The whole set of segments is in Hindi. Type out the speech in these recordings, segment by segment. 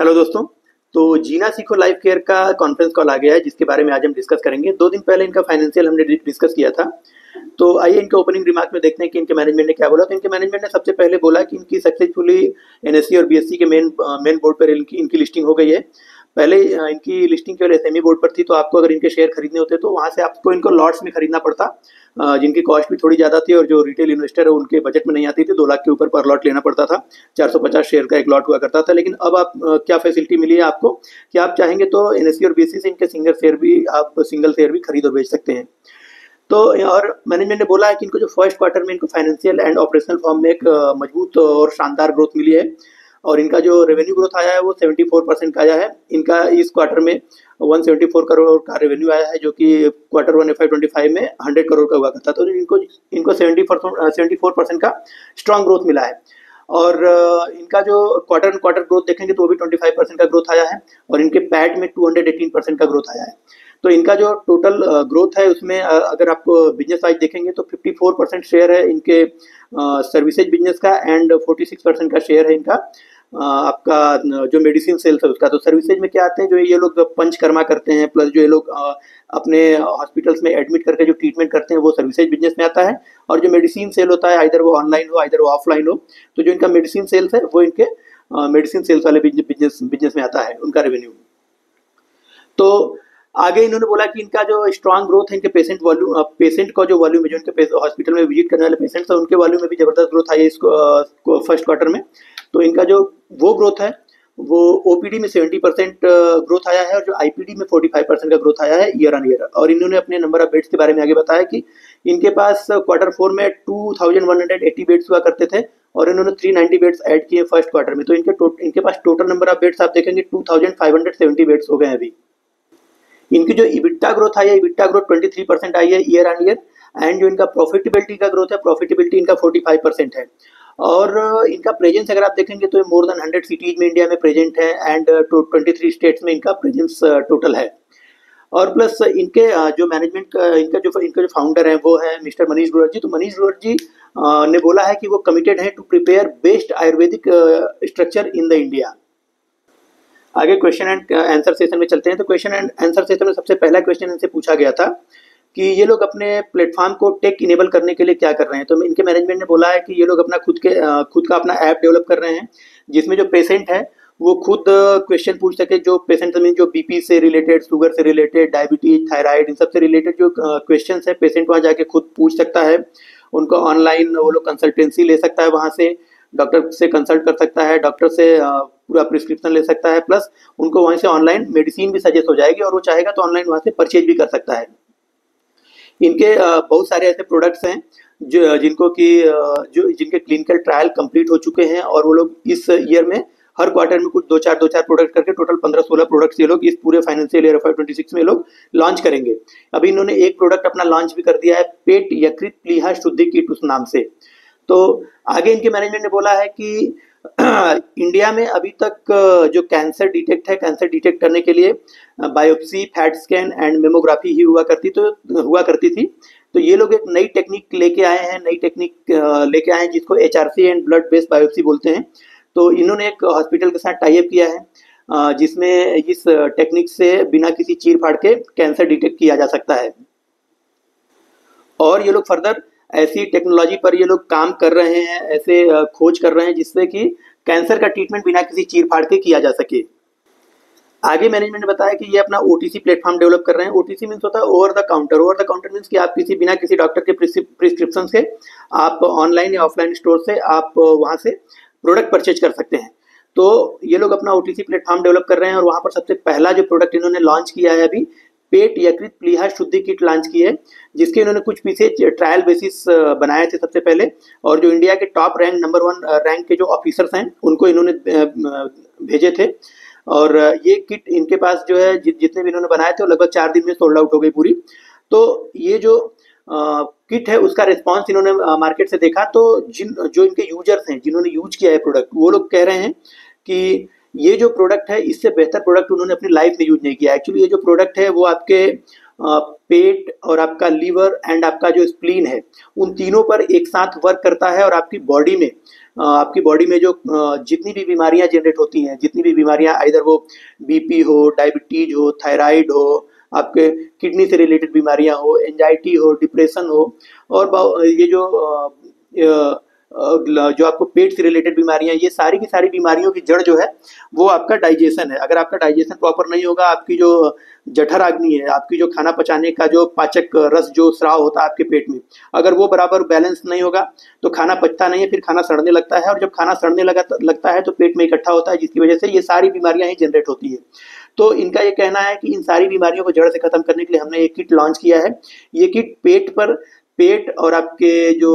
हेलो दोस्तों। तो जीना सीखो लाइफ केयर का कॉन्फ्रेंस कॉल आ गया है जिसके बारे में आज हम डिस्कस करेंगे। 2 दिन पहले इनका फाइनेंशियल हमने डिस्कस किया था। तो आइए इनके ओपनिंग रिमार्क में देखते हैं कि इनके मैनेजमेंट ने क्या बोला। तो इनके मैनेजमेंट ने सबसे पहले बोला कि इनकी सक्सेसफुली एनएससी और बीएससी के मेन बोर्ड पर इनकी इनकी लिस्टिंग हो गई है। पहले इनकी लिस्टिंग केवल एसएमई बोर्ड पर थी, तो आपको अगर इनके शेयर खरीदने होते तो वहां से आपको इनको लॉट्स में खरीदना पड़ता, जिनकी कॉस्ट भी थोड़ी ज़्यादा थी और जो रिटेल इन्वेस्टर है उनके बजट में नहीं आती थी। 2 लाख के ऊपर पर लॉट लेना पड़ता था। 450 शेयर का एक लॉट हुआ करता था। लेकिन अब आप क्या फैसिलिटी मिली है आपको कि आप चाहेंगे तो एनएससी और बीएससी से इनके सिंगल शेयर भी खरीद और बेच सकते हैं। तो और मैनेजमेंट ने बोला है कि इनको जो फर्स्ट क्वार्टर में इनको फाइनेंशियल एंड ऑपरेशनल फॉर्म में एक मजबूत और शानदार ग्रोथ मिली है। और इनका जो रेवेन्यू ग्रोथ आया है वो 74% का आया है। इनका इस क्वार्टर में 174 करोड़ का रेवेन्यू आया है, जो कि Q1 FY25 में 100 करोड़ का हुआ करता। तो इनको 74% का स्ट्रॉन्ग ग्रोथ मिला है। और इनका जो क्वार्टर ग्रोथ देखेंगे तो वो भी 25% का ग्रोथ आया है। और इनके पैट में 218% का ग्रोथ आया है। तो इनका जो टोटल ग्रोथ है उसमें अगर आपको बिजनेस वाइज देखेंगे तो 54% शेयर है इनके सर्विसेज बिजनेस का एंड 46% का शेयर है इनका आपका जो मेडिसिन सेल्स है उसका। तो सर्विसेज में क्या आते हैं, जो ये लोग पंचकर्मा करते हैं, प्लस जो ये लोग अपने हॉस्पिटल्स में एडमिट करके जो ट्रीटमेंट करते हैं वो सर्विसेज बिजनेस में आता है। और जो मेडिसिन सेल होता है आइदर वो ऑनलाइन हो आइदर वो ऑफलाइन हो, तो जो इनका मेडिसिन सेल्स है वो इनके मेडिसिन सेल्स वाले बिजनेस में आता है उनका रेवेन्यू। तो आगे इन्होंने बोला कि इनका जो स्ट्रांग ग्रोथ है इनके पेशेंट का जो वॉल्यूम है, जो इनके हॉस्पिटल में विजिट करने वाले पेशेंट्स हैं उनके वॉल्यूम में भी जबरदस्त ग्रोथ आई है इसको फर्स्ट क्वार्टर में। तो इनका जो वो ग्रोथ है वो ओपीडी में 70% ग्रोथ आया है और जो आईपीडी में 45% का ग्रोथ आया है ईयर ऑन ईयर। और इन्होंने अपने नंबर ऑफ बेड्स के बारे में आगे बताया कि इनके पास Q4 में 2180 बेड्स हुआ करते थे और इन्होंने 390 बेड्स ऐड किए फर्स्ट क्वार्टर में। तो इनके पास टोटल नंबर ऑफ बेड्स आप देखेंगे 2570 बेड्स हो गए हैं अभी। इनकी जो इबिटा ग्रोथ आई है, इबिटा ग्रोथ 23% आई है ईयर ऑन ईयर। एंड जो इनका प्रॉफिटेबिलिटी का ग्रोथ है, प्रॉफिटेबिलिटी इनका 45% है। और इनका प्रेजेंस अगर आप देखेंगे तो मोर देन 100 सिटीज में इंडिया में प्रेजेंट है एंड 23 स्टेट्स में इनका प्रेजेंस टोटल है। और प्लस इनके जो मैनेजमेंट का इनका जो फाउंडर है वो है मिस्टर मनीष ग्रोवर जी। तो मनीष ग्रोवर जी ने बोला है कि वो कमिटेड है to prepare best ayurvedic structure in the India. आगे क्वेश्चन एंड आंसर सेशन में चलते हैं। तो क्वेश्चन एंड आंसर सेशन में सबसे पहला क्वेश्चन इनसे पूछा गया था कि ये लोग अपने प्लेटफॉर्म को टेक इनेबल करने के लिए क्या कर रहे हैं। तो इनके मैनेजमेंट ने बोला है कि ये लोग अपना खुद का अपना ऐप डेवलप कर रहे हैं, जिसमें जो पेशेंट है वो खुद क्वेश्चन पूछ सके। जो पेशेंट में जो बीपी से रिलेटेड, शुगर से रिलेटेड, डायबिटीज, थायराइड, इन सब से रिलेटेड जो क्वेश्चन है पेशेंट वहाँ जाके खुद पूछ सकता है। उनको ऑनलाइन वो लोग कंसल्टेंसी ले सकता है, वहाँ से डॉक्टर से कंसल्ट कर सकता है, डॉक्टर से पूरा प्रिस्क्रिप्शन ले सकता है, प्लस उनको वहीं से ऑनलाइन मेडिसिन भी सजेस्ट हो जाएगी और वो चाहेगा तो ऑनलाइन वहाँ से परचेज भी कर सकता है। इनके बहुत सारे ऐसे प्रोडक्ट्स हैं जिनके क्लिनिकल ट्रायल कंप्लीट हो चुके हैं और वो लोग इस ईयर में हर क्वार्टर में कुछ दो चार प्रोडक्ट करके टोटल 15-16 प्रोडक्ट्स ये लोग इस पूरे फाइनेंशियल ईयर FY26 में लोग लॉन्च करेंगे। अभी इन्होंने एक प्रोडक्ट अपना लॉन्च भी कर दिया है, पेट यकृत प्लीहा शुद्धि किट उस नाम से। तो आगे इनके मैनेजमेंट ने बोला है कि इंडिया में अभी तक जो कैंसर डिटेक्ट करने के लिए biopsy, fat scan and mammography ही हुआ करती थी। तो ये लोग एक नई टेक्निक लेके आए हैं जिसको HRC and blood based biopsy बोलते हैं। तो इन्होंने एक हॉस्पिटल के साथ टाई अप किया है जिसमें इस टेक्निक से बिना किसी चीर फाड़ के कैंसर डिटेक्ट किया जा सकता है। और ये लोग फर्दर ऐसी टेक्नोलॉजी पर ये लोग काम कर रहे हैं, ऐसे खोज कर रहे हैं जिससे कि कैंसर का ट्रीटमेंट बिना किसी चीर फाड़ के किया जा सके। आगे मैनेजमेंट ने बताया कि ये अपना OTC प्लेटफॉर्म डेवलप कर रहे हैं। OTC मीन्स होता है ओवर द काउंटर मीन्स कि आप बिना किसी डॉक्टर के प्रिस्क्रिप्शन से आप ऑनलाइन या ऑफलाइन स्टोर से आप वहाँ से प्रोडक्ट परचेज कर सकते हैं। तो ये लोग अपना OTC प्लेटफॉर्म डेवलप कर रहे हैं और वहाँ पर सबसे पहला जो प्रोडक्ट इन्होंने लॉन्च किया है अभी पेट यकृत प्लीहा शुद्धि किट लॉन्च की है, जिसके इन्होंने कुछ पीसेज ट्रायल बेसिस बनाए थे सबसे पहले। और जो इंडिया के टॉप नंबर 1 रैंक के जो ऑफिसर्स हैं उनको इन्होंने भेजे थे। और ये किट इनके पास जो है जितने भी इन्होंने बनाए थे वो लगभग 4 दिन में सोल्ड आउट हो गई पूरी। तो ये जो किट है उसका रिस्पांस इन्होंने मार्केट से देखा, तो जो इनके यूजर्स हैं जिन्होंने यूज किया है प्रोडक्ट, वो लोग कह रहे हैं कि ये जो प्रोडक्ट है इससे बेहतर प्रोडक्ट उन्होंने अपनी लाइफ में यूज नहीं किया। एक्चुअली ये जो प्रोडक्ट है वो आपके पेट और आपका लीवर एंड आपका जो स्प्लीन है उन तीनों पर एक साथ वर्क करता है, और आपकी बॉडी में जो जितनी भी बीमारियां जनरेट होती हैं, जितनी भी बीमारियां, आइदर वो बीपी हो, डायबिटीज हो, थायराइड हो, आपके किडनी से रिलेटेड बीमारियां हो, एंजाइटी हो, डिप्रेशन हो, और ये जो आपको पेट से रिलेटेड बीमारियां, ये सारी की सारी बीमारियों की जड़ जो है वो आपका डाइजेशन है। अगर आपका डाइजेशन प्रॉपर नहीं होगा, आपकी जो जठराग्नि है, आपकी जो खाना पचाने का जो पाचक रस जो स्राव होता है आपके पेट में, अगर वो बराबर बैलेंस नहीं होगा तो खाना पचता नहीं है, फिर खाना सड़ने लगता है, और जब खाना सड़ने लगता है तो पेट में इकट्ठा होता है, जिसकी वजह से ये सारी बीमारियां ही जनरेट होती है। तो इनका ये कहना है कि इन सारी बीमारियों को जड़ से खत्म करने के लिए हमने एक किट लॉन्च किया है। ये किट पेट और आपके जो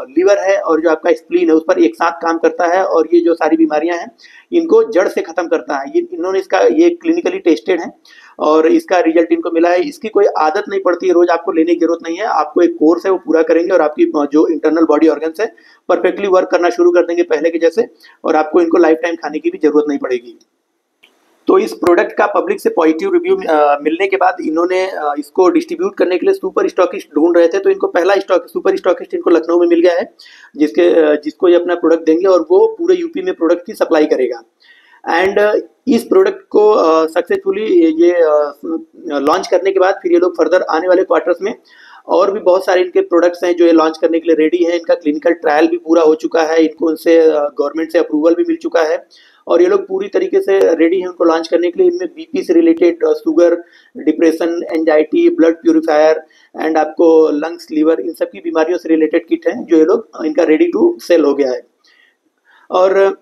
लीवर है और जो आपका स्प्लीन है उस पर एक साथ काम करता है, और ये जो सारी बीमारियां हैं इनको जड़ से खत्म करता है। ये क्लिनिकली टेस्टेड है और इसका रिजल्ट इनको मिला है। इसकी कोई आदत नहीं पड़ती है, रोज आपको लेने की जरूरत नहीं है। आपको एक कोर्स है वो पूरा करेंगे और आपकी जो इंटरनल बॉडी ऑर्गन्स है परफेक्टली वर्क करना शुरू कर देंगे पहले के जैसे, और आपको इनको लाइफ टाइम खाने की भी जरूरत नहीं पड़ेगी। तो इस प्रोडक्ट का पब्लिक से पॉजिटिव रिव्यू मिलने के बाद इन्होंने इसको डिस्ट्रीब्यूट करने के लिए सुपर स्टॉकिस्ट ढूंढ रहे थे, तो इनको पहला सुपर स्टॉकिस्ट इनको लखनऊ में मिल गया है, जिसको ये अपना प्रोडक्ट देंगे और वो पूरे यूपी में प्रोडक्ट की सप्लाई करेगा। एंड इस प्रोडक्ट को सक्सेसफुली ये लॉन्च करने के बाद फिर ये लोग फर्दर आने वाले क्वार्टर्स में और भी बहुत सारे इनके प्रोडक्ट्स हैं जो ये लॉन्च करने के लिए रेडी है। इनका क्लिनिकल ट्रायल भी पूरा हो चुका है, इनको उनसे गवर्नमेंट से अप्रूवल भी मिल चुका है, और ये लोग पूरी तरीके से रेडी हैं उनको लॉन्च करने के लिए। इनमें बीपी से related, sugar, depression, anxiety, blood purifier and आपको लंग्स, लीवर, इन सब की बीमारियों से रिलेटेड किट है जो ये लोग इनका रेडी टू सेल हो गया है। और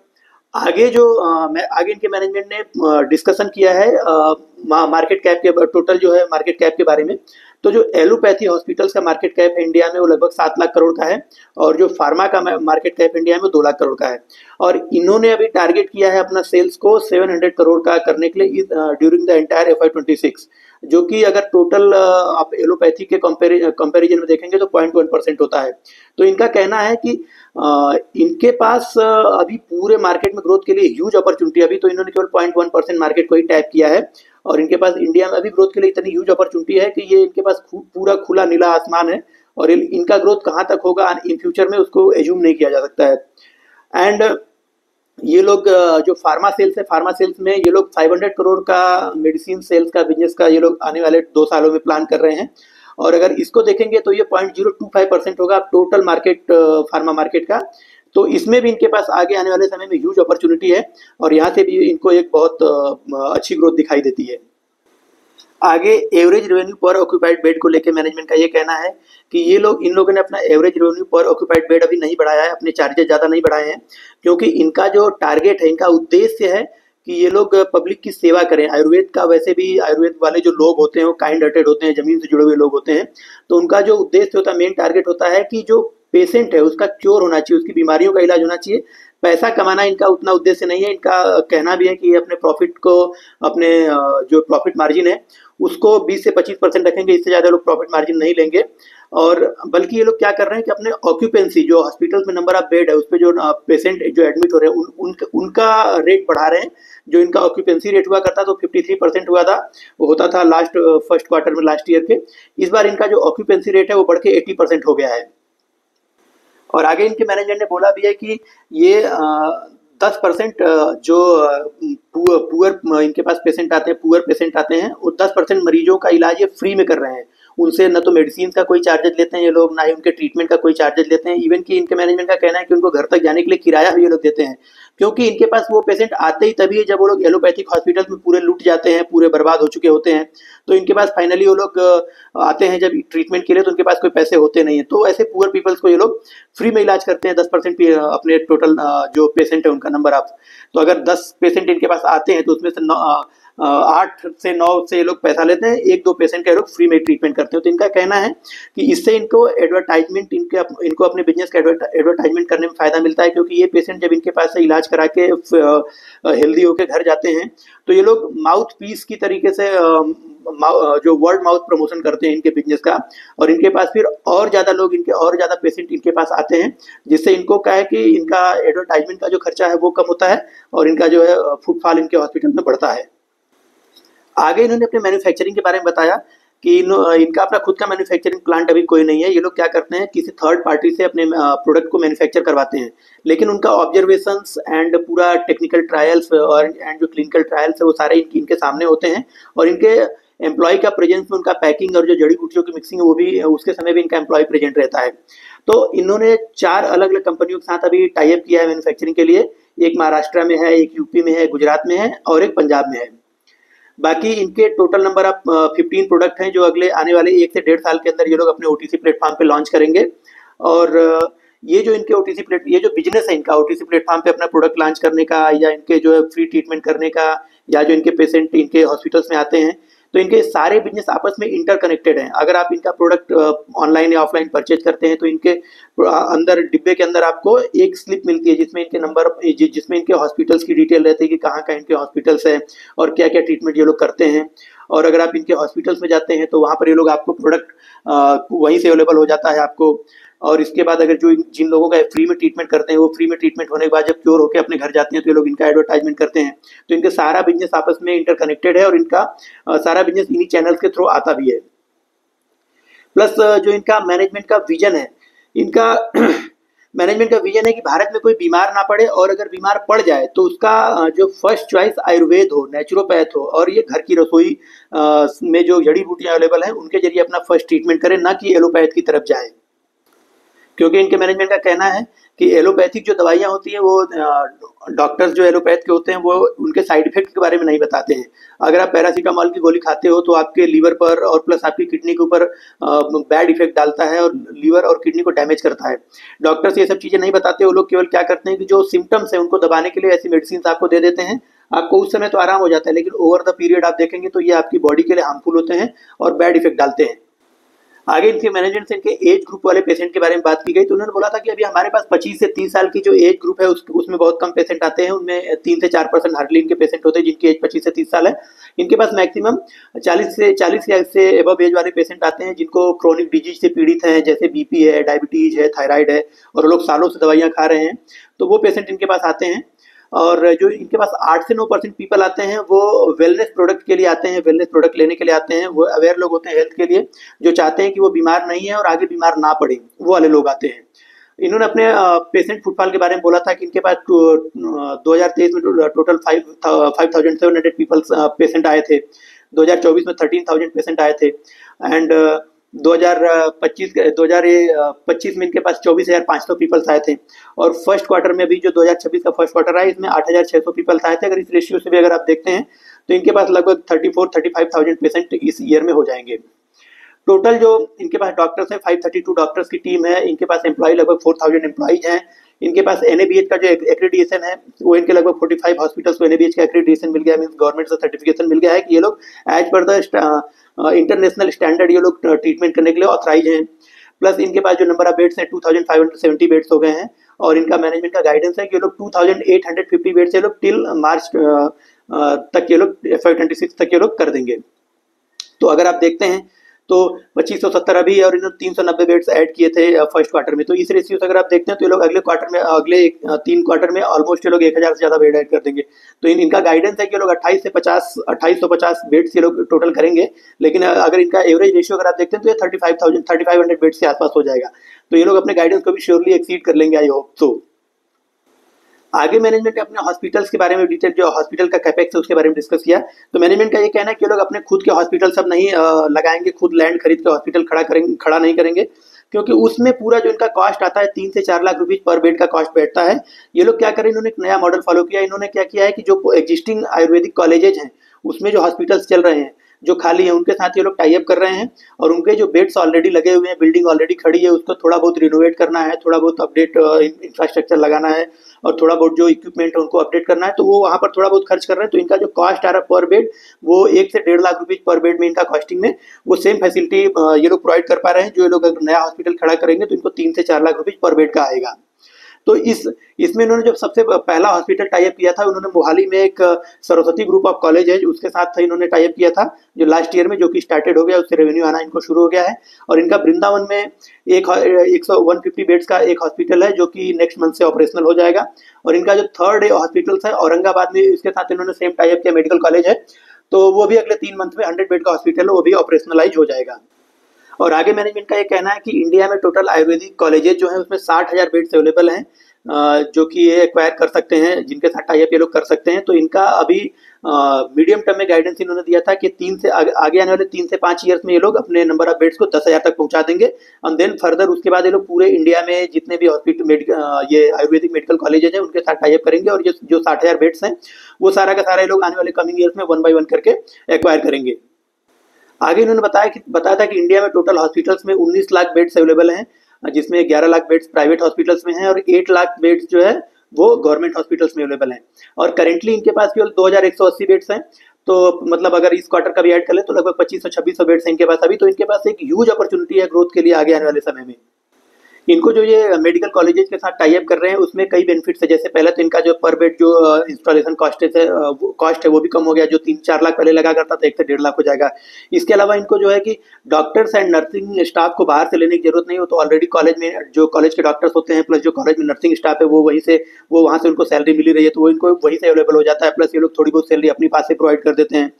आगे इनके मैनेजमेंट ने डिस्कशन किया है मार्केट कैप के टोटल जो है मार्केट कैप के बारे में। तो जो एलोपैथी हॉस्पिटल्स का मार्केट कैप है इंडिया में वो लगभग 7 लाख करोड़ का है, और जो फार्मा का मार्केट कैप इंडिया में 2 लाख करोड़ का है। और इन्होंने अभी टारगेट किया है अपना सेल्स को 700 करोड़ का करने के लिए ड्यूरिंग द एंटायर FY26, जो कि अगर टोटल आप एलोपैथी के कंपैरिजन में देखेंगे तो 0.1% होता है। तो इनका कहना है कि इनके पास अभी पूरे मार्केट में ग्रोथ के लिए ह्यूज अपॉर्चुनिटी, अभी तो इन्होंने केवल 0.1% मार्केट को ही टैप किया है, और इनके पास इंडिया में अभी ग्रोथ के लिए इतनी ह्यूज अपॉर्चुनिटी है कि ये इनके पास पूरा खुला नीला आसमान है, और इनका ग्रोथ कहाँ तक होगा इन फ्यूचर में उसको एज्यूम नहीं किया जा सकता है। एंड ये लोग जो फार्मा सेल्स में ये लोग 500 करोड़ का मेडिसिन सेल्स का बिजनेस का ये लोग आने वाले 2 सालों में प्लान कर रहे हैं, और अगर इसको देखेंगे तो ये 0.025% होगा टोटल मार्केट, फार्मा मार्केट का। तो इसमें भी इनके पास आगे आने वाले समय में ह्यूज अपॉर्चुनिटी है, और यहाँ से भी इनको एक बहुत अच्छी ग्रोथ दिखाई देती है। आगे एवरेज रेवेन्यू पर ऑक्यूपाइड बेड को लेकर मैनेजमेंट का ये कहना है कि इन लोगों ने अपना एवरेज रेवेन्यू पर ऑक्यूपाइड बेड अभी नहीं बढ़ाया है, अपने चार्जेस ज़्यादा नहीं बढ़ाए हैं, क्योंकि इनका जो टारगेट है, इनका उद्देश्य है कि ये लोग पब्लिक की सेवा करें। आयुर्वेद का वैसे भी आयुर्वेद वाले जो लोग होते हैं वो काइंड हार्टेड होते हैं, जमीन से जुड़े हुए लोग होते हैं, तो उनका जो उद्देश्य होता है, मेन टारगेट होता है कि जो पेशेंट है उसका क्योर होना चाहिए, उसकी बीमारियों का इलाज होना चाहिए। पैसा कमाना इनका उतना उद्देश्य नहीं है। इनका कहना भी है कि अपने प्रॉफिट को, अपने जो प्रॉफिट मार्जिन है उसको 20 से 25% रखेंगे, इससे ज़्यादा लोग प्रॉफिट मार्जिन नहीं लेंगे। और बल्कि ये लोग क्या कर रहे हैं कि अपने ऑक्यूपेंसी, जो हॉस्पिटल में नंबर ऑफ बेड है उस पर जो पेशेंट जो एडमिट हो रहे हैं उनका रेट बढ़ा रहे हैं। जो इनका ऑक्यूपेंसी रेट हुआ करता तो 53% हुआ था, वो होता था फर्स्ट क्वार्टर में लास्ट ईयर के। इस बार इनका जो ऑक्यूपेंसी रेट है वो बढ़ के 80% हो गया है। और आगे इनके मैनेजमेंट ने बोला भी है कि ये 10% जो पुअर इनके पास पेशेंट आते हैं, पुअर पेशेंट आते हैं, वो 10% मरीजों का इलाज ये फ्री में कर रहे हैं। उनसे न तो मेडिसिन का कोई चार्जेज लेते हैं ये लोग, ना ही उनके ट्रीटमेंट का कोई चार्जेज लेते हैं। इवन कि इनके मैनेजमेंट का कहना है कि उनको घर तक जाने के लिए किराया भी ये लोग देते हैं, क्योंकि इनके पास वो पेशेंट आते ही तभी है जब वो लोग एलोपैथिक हॉस्पिटल में पूरे लूट जाते हैं, पूरे बर्बाद हो चुके होते हैं। तो इनके पास फाइनली वो लोग आते हैं जब ट्रीटमेंट के लिए, तो उनके पास कोई पैसे होते नहीं है। तो ऐसे पुअर पीपल्स को ये लोग फ्री में इलाज करते हैं, 10% अपने टोटल जो पेशेंट है उनका नंबर ऑफ। तो अगर 10 पेशेंट इनके पास आते हैं तो उसमें से 8 से 9 से ये लोग पैसा लेते हैं, 1-2 पेशेंट का ये लोग फ्री में ट्रीटमेंट करते हैं। तो इनका कहना है कि इससे इनको एडवर्टाइजमेंट, इनको अपने बिजनेस का एडवर्टाइजमेंट करने में फायदा मिलता है, क्योंकि ये पेशेंट जब इनके पास से इलाज करा के हेल्दी होकर घर जाते हैं तो ये लोग माउथ पीस की तरीके से जो वर्ड माउथ प्रमोशन करते हैं इनके बिजनेस का, और इनके पास फिर और ज़्यादा लोग, इनके और ज़्यादा पेशेंट इनके पास आते हैं, जिससे इनको क्या है कि इनका एडवर्टाइजमेंट का जो खर्चा है वो कम होता है और इनका जो है फुटफॉल इनके हॉस्पिटल में बढ़ता है। आगे इन्होंने अपने मैन्युफैक्चरिंग के बारे में बताया कि इनका अपना खुद का मैन्युफैक्चरिंग प्लांट अभी कोई नहीं है। ये लोग क्या करते हैं, किसी थर्ड पार्टी से अपने प्रोडक्ट को मैन्युफैक्चर करवाते हैं, लेकिन उनका ऑब्जर्वेशंस एंड पूरा टेक्निकल ट्रायल्स और जो क्लिनिकल ट्रायल्स है वो सारे इनके सामने होते हैं, और इनके एम्प्लॉय का प्रेजेंस में उनका पैकिंग और जो जड़ी बूटियों की मिक्सिंग है वो भी उसके समय भी इनका एम्प्लॉय प्रेजेंट रहता है। तो इन्होंने 4 अलग अलग कंपनियों के साथ अभी टाई अप किया है मैन्युफैक्चरिंग के लिए। एक महाराष्ट्र में है, एक यूपी में है, गुजरात में है और एक पंजाब में है। बाकी इनके टोटल नंबर ऑफ 15 प्रोडक्ट हैं जो अगले आने वाले 1 से 1.5 साल के अंदर ये लोग अपने ओटीसी प्लेटफॉर्म पे लॉन्च करेंगे। और ये जो इनके ये जो बिजनेस है इनका ओटीसी प्लेटफॉर्म पे अपना प्रोडक्ट लॉन्च करने का, या इनके जो है फ्री ट्रीटमेंट करने का, या जो इनके पेशेंट इनके हॉस्पिटल्स में आते हैं, तो इनके सारे बिजनेस आपस में इंटरकनेक्टेड हैं। अगर आप इनका प्रोडक्ट ऑनलाइन या ऑफलाइन परचेज करते हैं तो इनके अंदर डिब्बे के अंदर आपको एक स्लिप मिलती है जिसमें इनके नंबर, जिसमें इनके हॉस्पिटल्स की डिटेल रहती है कि कहाँ कहाँ इनके हॉस्पिटल्स है और क्या क्या ट्रीटमेंट ये लोग करते हैं। और अगर आप इनके हॉस्पिटल्स में जाते हैं तो वहाँ पर ये लोग आपको प्रोडक्ट वहीं से अवेलेबल हो जाता है आपको। और इसके बाद अगर जो जिन लोगों का फ्री में ट्रीटमेंट करते हैं वो फ्री में ट्रीटमेंट होने के बाद जब क्योर होकर अपने घर जाते हैं तो ये लोग इनका एडवर्टाइजमेंट करते हैं। तो इनके सारा बिजनेस आपस में इंटरकनेक्टेड है और इनका सारा बिजनेस इन्हीं चैनल्स के थ्रू आता भी है। प्लस जो इनका मैनेजमेंट का विजन है, इनका मैनेजमेंट का विजन है कि भारत में कोई बीमार ना पड़े, और अगर बीमार पड़ जाए तो उसका जो फर्स्ट चॉइस आयुर्वेद हो, नेचुरोपैथ हो, और ये घर की रसोई में जो जड़ी बूटियां अवेलेबल हैं उनके जरिए अपना फर्स्ट ट्रीटमेंट करें, ना कि एलोपैथ की तरफ जाए। क्योंकि इनके मैनेजमेंट का कहना है कि एलोपैथिक जो दवाइयाँ होती हैं वो डॉक्टर्स जो एलोपैथ के होते हैं वो उनके साइड इफेक्ट के बारे में नहीं बताते हैं। अगर आप पैरासीटामॉल की गोली खाते हो तो आपके लीवर पर और प्लस आपकी किडनी के ऊपर बैड इफेक्ट डालता है और लीवर और किडनी को डैमेज करता है। डॉक्टर्स ये सब चीज़ें नहीं बताते, वो लोग केवल क्या करते हैं कि जो सिम्टम्स हैं उनको दबाने के लिए ऐसी मेडिसिन आपको दे देते हैं। आपको उस समय तो आराम हो जाता है, लेकिन ओवर द पीरियड आप देखेंगे तो ये आपकी बॉडी के लिए हार्मफुल होते हैं और बैड इफेक्ट डालते हैं। आगे इनके मैनेजमेंट से इनके एज ग्रुप वाले पेशेंट के बारे में बात की गई तो उन्होंने बोला था कि अभी हमारे पास 25 से 30 साल की जो एज ग्रुप है उसमें बहुत कम पेशेंट आते हैं। उनमें 3 से 4% हार्डली इनके पेशेंट होते हैं जिनकी एज 25 से 30 साल है। इनके पास मैक्सिमम 40 से एबव एज वाले पेशेंट आते हैं जिनको क्रोनिक डिजीज से पीड़ित हैं, जैसे बीपी है, डायबिटीज है, थायराइड है, और लोग सालों से दवाइयाँ खा रहे हैं, तो वो पेशेंट इनके पास आते हैं। और जो इनके पास 8 से 9% पीपल आते हैं वो वेलनेस प्रोडक्ट के लिए आते हैं, वेलनेस प्रोडक्ट लेने के लिए आते हैं। वो अवेयर लोग होते हैं हेल्थ के लिए, जो चाहते हैं कि वो बीमार नहीं है और आगे बीमार ना पड़े, वो वाले लोग आते हैं। इन्होंने अपने पेशेंट फुटफॉल के बारे में बोला था कि इनके पास 2023 में टोटल 5700 पीपल पेशेंट आए थे, 2024 में 13,000 पेशेंट आए थे, एंड 2025 में इनके पास 24,500 पीपल्स आए थे। और फर्स्ट क्वार्टर में भी जो 2026 का फर्स्ट क्वार्टर आया इसमें 8,600 पीपल्स आए थे। अगर इस रेशियो से भी अगर आप देखते हैं तो इनके पास लगभग 34-35,000 पेशेंट इस ईयर में हो जाएंगे। टोटल जो इनके पास डॉक्टर्स हैं 532 डॉक्टर्स की टीम है। इनके पास एम्प्लॉय लगभग 4,000 एम्प्लॉइज हैं। इनके पास NABH का जो एक्रेडिटेशन है वो इनके लगभग 45 हॉस्पिटल्स को NABH का एक्रेडिटेशन मिल गया, मींस गवर्नमेंट से सर्टिफिकेशन मिल गया है कि ये लोग as per the international standard ये लोग ट्रीटमेंट करने के लिए ऑथराइज हैं। प्लस इनके पास जो नंबर ऑफ बेड्स हैं 2570 बेड्स हो गए हैं, और इनका मैनेजमेंट का गाइडेंस है कि ये लोग 2850 बेड्स ये लोग टिल मार्च तक ये लोग FY26 तक ये लोग कर देंगे। तो अगर आप देखते हैं तो 2570 अभी और इन्होंने 390 बेड्स ऐड किए थे फर्स्ट क्वार्टर में। तो इस रेशियो से अगर आप देखते हैं तो ये लोग अगले क्वार्टर में, अगले 3 क्वार्टर में ऑलमोस्ट ये लोग 1000 से ज़्यादा बेड ऐड कर देंगे। तो इनका गाइडेंस है कि ये लोग 2850 बेड्स ये लोग टोटल करेंगे, लेकिन अगर इनका एवरेज रेशियो अगर आप देखते हैं तो ये 3500 बेड्स के आसपास हो जाएगा। तो ये लोग अपने गाइडेंस को भी श्योरली एक्सीड कर लेंगे, आई होप सो। आगे मैनेजमेंट ने अपने हॉस्पिटल्स के बारे में डिटेल, जो हॉस्पिटल का कैपेक्स है उसके बारे में डिस्कस किया। तो मैनेजमेंट का ये कहना है कि लोग अपने खुद के हॉस्पिटल सब नहीं लगाएंगे, खुद लैंड खरीद के हॉस्पिटल खड़ा नहीं करेंगे, क्योंकि उसमें पूरा जो इनका कॉस्ट आता है 3 से 4 लाख रुपीज पर बेड का कॉस्ट बैठता है। ये लोग क्या करें, इन्होंने एक नया मॉडल फॉलो किया। इन्होंने क्या किया है कि जो एग्जिस्टिंग आयुर्वेदिक कॉलेजेज हैं उसमें जो हॉस्पिटल्स चल रहे हैं जो खाली है उनके साथ ये लोग टाई अप कर रहे हैं, और उनके जो बेड्स ऑलरेडी लगे हुए हैं, बिल्डिंग ऑलरेडी खड़ी है, उसको थोड़ा बहुत रिनोवेट करना है, थोड़ा बहुत अपडेट इंफ्रास्ट्रक्चर लगाना है, और थोड़ा बहुत जो इक्विपमेंट है उनको अपडेट करना है। तो वो वहाँ पर थोड़ा बहुत खर्च कर रहे हैं। तो इनका जो कॉस्ट आ रहा है पर बेड वो 1 से 1.5 लाख रुपीज पर बेड में इनका कॉस्टिंग में वो सेम फैसिलिटी ये लोग प्रोवाइड कर पा रहे हैं। जो ये लोग अगर नया हॉस्पिटल खड़ा करेंगे तो इनको 3 से 4 लाख रुपीज पर बेड का आएगा। तो इसमें इन्होंने जब सबसे पहला हॉस्पिटल टाई अप किया था, उन्होंने मोहाली में एक सरस्वती ग्रुप ऑफ कॉलेज है उसके साथ इन्होंने टाई अप किया था जो लास्ट ईयर में, जो कि स्टार्टेड हो गया, उससे रेवेन्यू आना इनको शुरू हो गया है। और इनका वृंदावन में एक 150 बेड्स का एक हॉस्पिटल है जो कि नेक्स्ट मंथ से ऑपरेशनल हो जाएगा। और इनका जो थर्ड हॉस्पिटल है औरंगाबाद में, इसके साथ इन्होंने सेम टाई अप किया, मेडिकल कॉलेज है, तो वो भी अगले 3 मंथ में 100 बेड का हॉस्पिटल है, वो भी ऑपरेशनलाइज हो जाएगा। और आगे मैनेजमेंट का ये कहना है कि इंडिया में टोटल आयुर्वेदिक कॉलेजेस जो है उसमें 60,000 बेड्स अवेलेबल हैं, जो कि ये एक्वायर कर सकते हैं, जिनके साथ टाई अप ये लोग कर सकते हैं। तो इनका अभी मीडियम टर्म में गाइडेंस इन्होंने दिया था कि 3 से आगे आने वाले 3 से 5 ईयर्स में ये लोग अपने नंबर ऑफ बेड्स को 10,000 तक पहुंचा देंगे। एंड देन फर्दर उसके बाद ये लोग पूरे इंडिया में जितने भी हॉस्पिटल ये आयुर्वेदिक मेडिकल कॉलेजेस हैं उनके साथ टाई अप करेंगे, और जो 60,000 बेड्स हैं वो सारा का सारा ये लोग आने वाले कमिंग ईयर्स में 1 बाय 1 करके एक्वायर करेंगे। आगे इन्होंने बताया था कि इंडिया में टोटल हॉस्पिटल्स में 19 लाख बेड्स अवेलेबल हैं, जिसमें 11 लाख बेड्स प्राइवेट हॉस्पिटल्स में हैं और 8 लाख बेड्स जो है वो गवर्नमेंट हॉस्पिटल्स में अवेलेबल हैं। और करेंटली इनके पास केवल 2180 बेड्स हैं, तो मतलब अगर इस क्वार्टर का भी ऐड कर ले तो लगभग 2500-2600 बेड्स हैं इनके पास अभी। तो इनके पास एक ह्यूज अपॉर्चुनिटी है ग्रोथ के लिए आगे आने वाले समय में। इनको जो ये मेडिकल कॉलेजेस के साथ टाई अप कर रहे हैं उसमें कई बेनिफिट्स है। जैसे पहले तो इनका जो पर बेड जो इंस्टॉलेशन कॉस्ट है वो भी कम हो गया, जो 3-4 लाख पहले लगा करता था 1 से 1.5 लाख हो जाएगा। इसके अलावा इनको जो है कि डॉक्टर्स एंड नर्सिंग स्टाफ को बाहर से लेने की जरूरत नहीं हो, तो ऑलरेडी कॉलेज में जो कॉलेज के डॉक्टर्स होते हैं प्लस जो कॉलेज में नर्सिंग स्टाफ है वो वहाँ से उनको सैलरी मिली रही है, तो वो इनको वहीं से अवेलेबल हो जाता है। प्लस ये लोग थोड़ी बहुत सैलरी अपनी पास से प्रोवाइड कर देते हैं।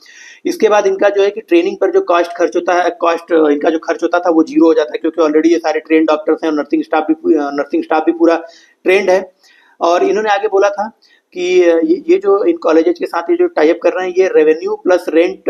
इसके बाद इनका जो है कि ट्रेनिंग पर जो खर्च होता है, इनका जो खर्च होता था वो जीरो हो जाता है, क्योंकि ऑलरेडी ये सारे ट्रेन डॉक्टर्स हैं और नर्सिंग स्टाफ भी पूरा ट्रेंड है। और इन्होंने आगे बोला था कि ये जो इन कॉलेजेस के साथ ये जो टाई अप कर रहे हैं ये रेवेन्यू प्लस रेंट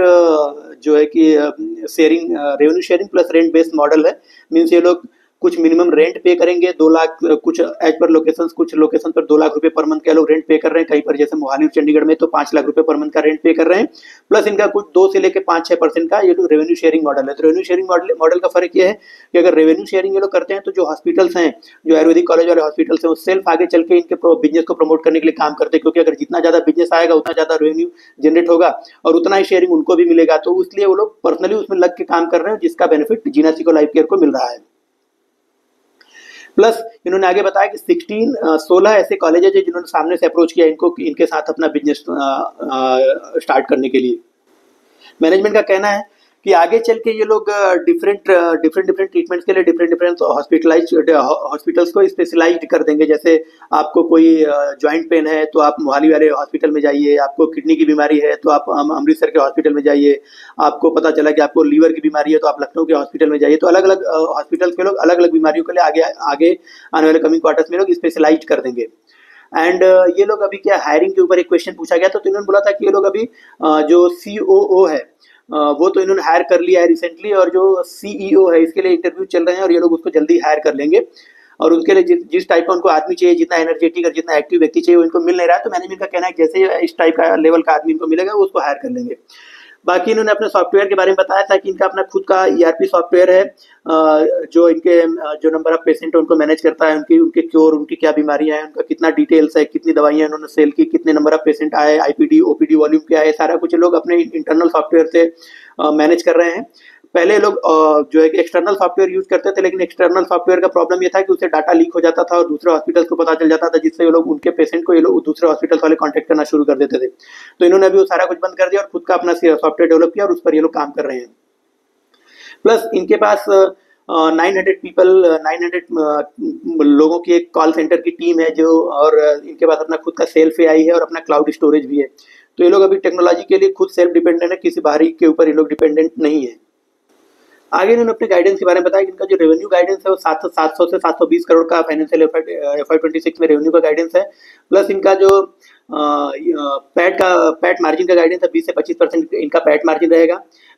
जो है कि revenue sharing plus rent based model है। मीन्स ये लोग कुछ मिनिमम रेंट पे करेंगे 2 लाख, कुछ एज पर लोकेशन, कुछ लोकेशन पर 2 लाख रुपए पर मंथ के लोग रेंट पे कर रहे हैं, कहीं पर जैसे मोहाली और चंडीगढ़ में तो 5 लाख रुपए पर मंथ का रेंट पे कर रहे हैं। प्लस इनका कुछ 2 से लेकर 5-6% का ये लोग रेवेन्यू शेयरिंग मॉडल है। तो रेवेन्यू शेयरिंग मॉडल का फर्क ये है कि अगर रेवेन्यू शेयरिंग ये लोग करते हैं तो जो हॉस्पिटल्स हैं, जो आयुर्वेदिक कॉलेज वाले हॉस्पिटल्स हैं, वो सेल्फ आगे चल के इनके बिजनेस को प्रमोट करने के लिए काम करते हैं, क्योंकि अगर जितना ज्यादा बिजनेस आएगा उतना ज्यादा रेवेन्यू जनरेट होगा और उतना ही शेयरिंग उनको भी मिलेगा। तो इसलिए वो लोग पर्सनली उसमें लग के काम कर रहे हैं, जिसका बेनिफिट जीना सिको लाइफ केयर को मिल रहा है। प्लस इन्होंने आगे बताया कि 16 ऐसे कॉलेजेस हैं जिन्होंने सामने से अप्रोच किया इनके साथ अपना बिजनेस स्टार्ट करने के लिए। मैनेजमेंट का कहना है कि आगे चल के ये लोग डिफरेंट ट्रीटमेंट्स के लिए डिफरेंट हॉस्पिटल्स को स्पेशलाइज्ड कर देंगे। जैसे आपको कोई जॉइंट पेन है तो आप मोहाली वाले हॉस्पिटल में जाइए, आपको किडनी की बीमारी है तो आप अमृतसर के हॉस्पिटल में जाइए, आपको पता चला कि आपको लीवर की बीमारी है तो आप लखनऊ के हॉस्पिटल में जाइए। तो अलग अलग हॉस्पिटल्स के लोग अलग अलग बीमारियों के लिए आगे आने वाले कमिंग क्वार्टर्स में लोग स्पेशलाइज्ड कर देंगे। एंड ये लोग अभी क्या हायरिंग के ऊपर एक क्वेश्चन पूछा गया, तो इन्होंने बोला था कि ये लोग अभी जो COO है वो तो इन्होंने हायर कर लिया है रिसेंटली, और जो CEO है इसके लिए इंटरव्यू चल रहे हैं और ये लोग उसको जल्दी हायर कर लेंगे। और उनके लिए जिस टाइप का उनको आदमी चाहिए, जितना एनर्जेटिक और जितना एक्टिव व्यक्ति चाहिए वो इनको मिल नहीं रहा है। तो मैनेजमेंट का कहना है जैसे इस टाइप का लेवल का आदमी इनको मिलेगा वो उसको हायर कर लेंगे। बाकी इन्होंने अपने सॉफ्टवेयर के बारे में बताया था कि इनका अपना खुद का ERP सॉफ्टवेयर है, जो इनके जो नंबर ऑफ पेशेंट है उनको मैनेज करता है, उनके क्योर, उनकी क्या बीमारियां हैं, उनका कितना डिटेल्स है, कितनी दवाइयां इन्होंने सेल की, कितने नंबर ऑफ पेशेंट आए, IPD OPD वॉल्यूम क्या है, सारा कुछ लोग अपने इंटरनल सॉफ्टवेयर से मैनेज कर रहे हैं। पहले लोग जो है कि एक्सटर्नल सॉफ्टवेयर यूज करते थे, लेकिन एक्सटर्नल सॉफ्टवेयर का प्रॉब्लम ये था कि उससे डाटा लीक हो जाता था और दूसरे हॉस्पिटल्स को पता चल जाता था, जिससे ये लोग उनके पेशेंट को ये लोग दूसरे हॉस्पिटल्स वाले कांटेक्ट करना शुरू कर देते थे। तो इन्होंने अभी वो सारा कुछ बंद कर दिया और खुद का अपना सॉफ्टवेयर डेवलप किया और उस पर ये लोग काम कर रहे हैं। प्लस इनके पास 900 लोगों की एक कॉल सेंटर की टीम है जो, और इनके पास अपना खुद का सेल्फ AI है और अपना क्लाउड स्टोरेज भी है। तो ये लोग अभी टेक्नोलॉजी के लिए खुद सेल्फ डिपेंडेंट है, किसी बाहरी के ऊपर ये लोग डिपेंडेंट नहीं है। आगे इन्होंने अपने गाइडेंस के बारे में बताया कि इनका जो रेवेन्यू गाइडेंस है वो 700 से 720 करोड़ का फाइनेंशियल FY26 में रेवेन्यू का गाइडेंस है। प्लस इनका जो पैट मार्जिन का गाइडेंस है 20 से 25% इनका पैट मार्जिन रहेगा।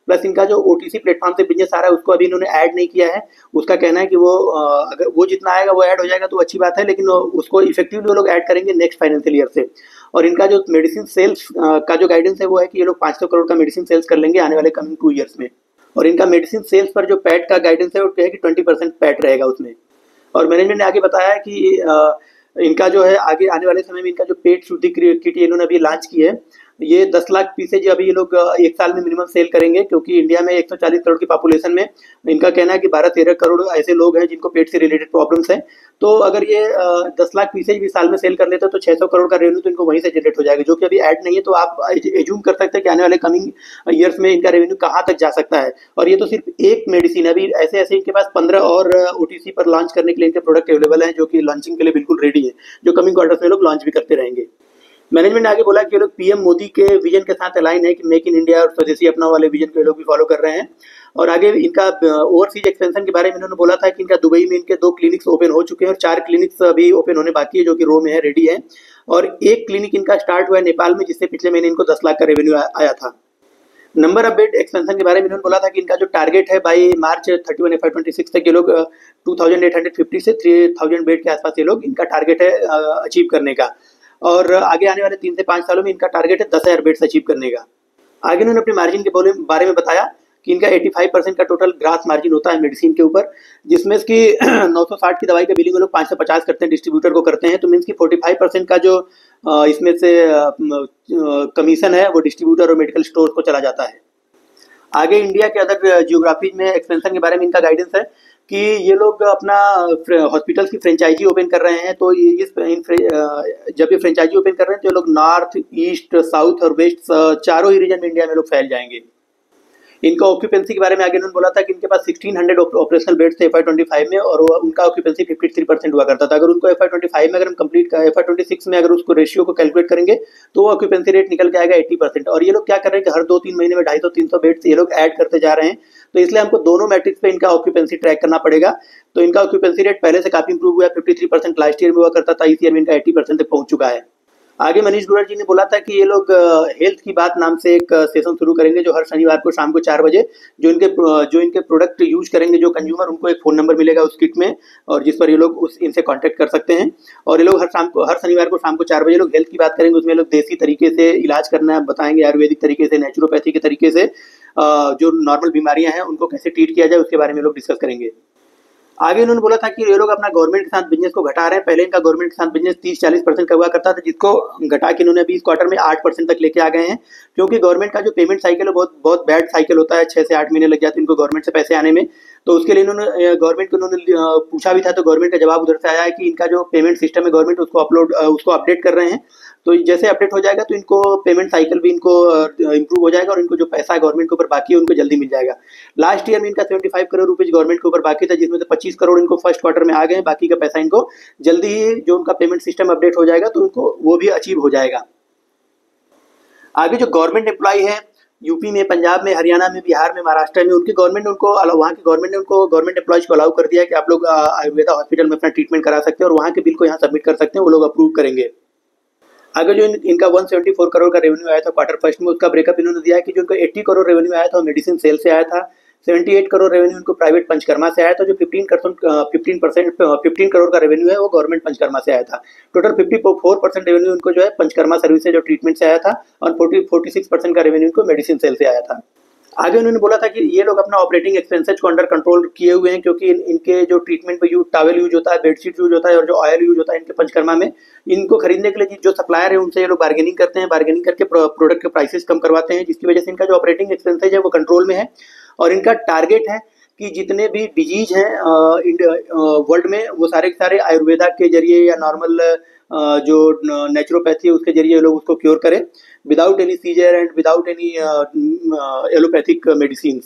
प्लस इनका जो OTC प्लेटफॉर्म से बिजनेस आ रहा है उसको अभी इन्होंने ऐड नहीं किया है। उसका कहना है कि वो अगर वो जितना आएगा वो ऐड हो जाएगा तो अच्छी बात है, लेकिन उसको इफेक्टिवली वो लोग ऐड करेंगे नेक्स्ट फाइनेंशियल ईयर से। और इनका जो मेडिसिन सेल्स का जो गाइडेंस है वो है कि ये लोग 500 करोड़ का मेडिसिन सेल्स कर लेंगे आने वाले कमिंग 2 ईयर्स में। और इनका मेडिसिन सेल्स पर जो पैट का गाइडेंस है वो क्या है कि 20% पैट रहेगा उसमें। और मैनेजमेंट ने आगे बताया कि इनका जो है आगे आने वाले समय में इनका जो पेट शुद्धि किट इन्होंने अभी लॉन्च की है, ये 10 लाख पीसेज अभी ये लोग एक साल में मिनिमम सेल करेंगे, क्योंकि इंडिया में 140 करोड़ की पॉपुलेशन में इनका कहना है कि 12-13 करोड़ ऐसे लोग हैं जिनको पेट से रिलेटेड प्रॉब्लम्स हैं। तो अगर ये 10 लाख पीसेज भी साल में सेल कर लेते हैं तो 600 करोड़ का रेवेन्यू तो इनको वहीं से जनरेट हो जाएगा, जो कि अभी ऐड नहीं है। तो आप एज्यूम कर सकते हैं कि आने वाले कमिंग ईयर्स में इनका रेवेन्यू कहाँ तक जा सकता है। और ये तो सिर्फ एक मेडिसिन है, अभी ऐसे ऐसे इनके पास 15 और ओटीसी पर लॉन्च करने के लिए इनके प्रोडक्ट अवेलेबल हैं, जो कि लॉन्चिंग के लिए बिल्कुल रेडी है, जो कमिंग क्वार्टर्स में लोग लॉन्च भी करते रहेंगे। मैनेजमेंट ने आगे बोला कि ये लोग पीएम मोदी के विजन के साथ अलाइन है कि मेक इन इंडिया और स्वदेशी अपनाओ वाले विजन को ये लोग भी फॉलो कर रहे हैं। और आगे इनका ओवरसीज एक्सपेंशन के बारे में इन्होंने बोला था कि इनका दुबई में इनके 2 क्लिनिक्स ओपन हो चुके हैं और 4 क्लिनिक्स अभी ओपन होने बाकी है, जो कि रो में है, रेडी है। और एक क्लिनिक इनका स्टार्ट हुआ है नेपाल में, जिससे पिछले महीने इनको 10 लाख का रेवेन्यू आया था। नंबर ऑफ बेड एक्सपेंशन के बारे में इन्होंने बोला था कि इनका जो टारगेट है बाई मार्च 31 FY26 तक ये लोग 2850 से 3000 बेड के आसपास ये लोग इनका टारगेट है अचीव करने का। और आगे आने वाले 3 से 5 सालों में इनका टारगेट है 10,000 बेड्स अचीव करने का। आगे उन्होंने अपने मार्जिन के बारे में बताया कि इनका 85% का टोटल ग्रास मार्जिन होता है मेडिसिन के ऊपर, जिसमें इसकी 960 की दवाई का बिलिंग वो लोग 550 करते हैं, डिस्ट्रीब्यूटर को करते हैं। तो मीन्स की 45% का जो इसमें से कमीशन है वो डिस्ट्रीब्यूटर और मेडिकल स्टोर को चला जाता है। आगे इंडिया के अदर जियोग्राफीज में एक्सपेंशन के बारे में इनका गाइडेंस है कि ये लोग अपना हॉस्पिटल्स की फ्रेंचाइजी ओपन कर रहे हैं। तो जब ये फ्रेंचाइजी ओपन कर रहे हैं तो ये लोग नॉर्थ, ईस्ट, साउथ और वेस्ट चारों ही रीजन में इंडिया में लोग फैल जाएंगे। इनका ऑक्यूपेंसी के बारे में आगे उन्होंने बोला था कि इनके पास 1600 ऑपरेशनल बेड्स थे FY25 में, और उनका ऑक्यूपेंसी 53% हुआ करता था। अगर उनको FY25 में अगर हम कंप्लीट FY26 में अगर उसको रेशियो को कैलकुलेट करेंगे तो वो ऑक्यूपेंसी रेट निकल के आएगा 80%। और ये लोग क्या कर रहे हैं कि हर 2-3 महीने में 250-300 बेड्स ये लोग ऐड करते जा रहे हैं। तो इसलिए हमको दोनों मैट्रिक्स पे इनका ऑक्यूपेंसी ट्रैक करना पड़ेगा। तो इनका ऑक्यूपेंसी रेट पहले से काफी इंप्रूव हुआ है, 53% लास्ट ईयर में हुआ करता था, इस ईयर में इनका 80% तक पहुंच चुका है। आगे मनीष ग्रोवर जी ने बोला था कि ये लोग हेल्थ की बात नाम से एक सेशन शुरू करेंगे, जो हर शनिवार को शाम को 4 बजे जो इनके प्रोडक्ट यूज करेंगे जो कंज्यूमर, उनको एक फ़ोन नंबर मिलेगा उस किट में, और जिस पर ये लोग इनसे कांटेक्ट कर सकते हैं। और ये लोग हर शनिवार को शाम को 4 बजे लोग हेल्थ की बात करेंगे। उसमें लोग देसी तरीके से इलाज करना बताएंगे, आयुर्वेदिक तरीके से, नेचुरोपैथी के तरीके से जो नॉर्मल बीमारियां हैं उनको कैसे ट्रीट किया जाए उसके बारे में लोग डिस्कस करेंगे। आगे उन्होंने बोला था कि ये लोग अपना गवर्नमेंट के साथ बिजनेस को घटा रहे हैं। पहले इनका गवर्नमेंट के साथ बिजनेस 30-40% का हुआ करता था, जिसको घटा के इन्होंने अभी इस क्वार्टर में 8% तक लेके आ गए हैं। क्योंकि गवर्नमेंट का जो पेमेंट साइकिल है बहुत बैड साइकिल होता है, 6 से 8 महीने लग जाते हैं इनको गवर्नमेंट से पैसे आने में। तो उसके लिए इन्होंने गवर्नमेंट को पूछा भी था, तो गवर्नमेंट का जवाब उधर से आया है कि इनका जो पेमेंट सिस्टम है गवर्नमेंट उसको अपडेट कर रहे हैं। तो जैसे अपडेट हो जाएगा तो इनको पेमेंट साइकिल भी इनको इंप्रूव हो जाएगा, और इनको जो पैसा गवर्नमेंट के ऊपर बाकी है उनको जल्दी मिल जाएगा। लास्ट ईयर में इनका 75 करोड़ रुपीज गवर्नमेंट के ऊपर बाकी था, जिसमें से 25 करोड़ इनको फर्स्ट क्वार्टर में आ गए। बाकी का पैसा इनको जल्दी ही जो उनका पेमेंट सिस्टम अपडेट हो जाएगा तो उनको वो भी अचीव हो जाएगा। आगे जो गवर्नमेंट एम्प्लॉय है यूपी में, पंजाब में, हरियाणा में, बिहार में, महाराष्ट्र में, वहाँ की गवर्नमेंट ने उनको गवर्नमेंट एम्प्लॉयज को अलाउ कर दिया कि आप लोग आयुर्वेदा हॉस्पिटल में अपना ट्रीटमेंट करा सकते हैं और वहाँ के बिल को यहाँ सबमिट कर सकते हैं, वो लोग अप्रूव करेंगे। आगे जो इनका 174 करोड़ का रेवेन्यू आया था क्वार्टर फर्स्ट में, उसका ब्रेकअप इन्होंने दिया है कि जो इनका 80 करोड़ रेवेन्यू आया था वो मेडिसिन सेल से आया था। 78 करोड़ रेवेन्यू इनको प्राइवेट पंचकर्मा से आया था। जो 15 करोड़ का रेवेन्यू है वो गवर्नमेंट पंचकर्मा से आया था। टोटल 54% रेवेन्यू इनको जो है पंचकर्मा सर्विसेज और ट्रीटमेंट से आया था, और 46% का रेवेन्यू इनको मेडिसिन सेल से आया था। आगे उन्होंने बोला था कि ये लोग अपना ऑपरेटिंग एक्सपेंसेज को अंडर कंट्रोल किए हुए हैं, क्योंकि इनके जो ट्रीटमेंट पे टॉवल यूज होता है, बेडशीट यूज होता है, और जो ऑयल यूज होता है इनके पंचकर्मा में, इनको खरीदने के लिए जो सप्लायर है उनसे ये लोग बार्गेनिंग करते हैं, बार्गेनिंग करके प्रोडक्ट के प्राइसेस कम करवाते हैं, जिसकी वजह से इनका जो ऑपरेटिंग एक्सपेंसेज है वो कंट्रोल में है। और इनका टारगेट है कि जितने भी डिजीज हैं वर्ल्ड में वो सारे के सारे आयुर्वेदा के जरिए या नॉर्मल जो नेचुरोपैथी है उसके जरिए लोग उसको क्योर करें, without any scissor and without any allopathic medicine.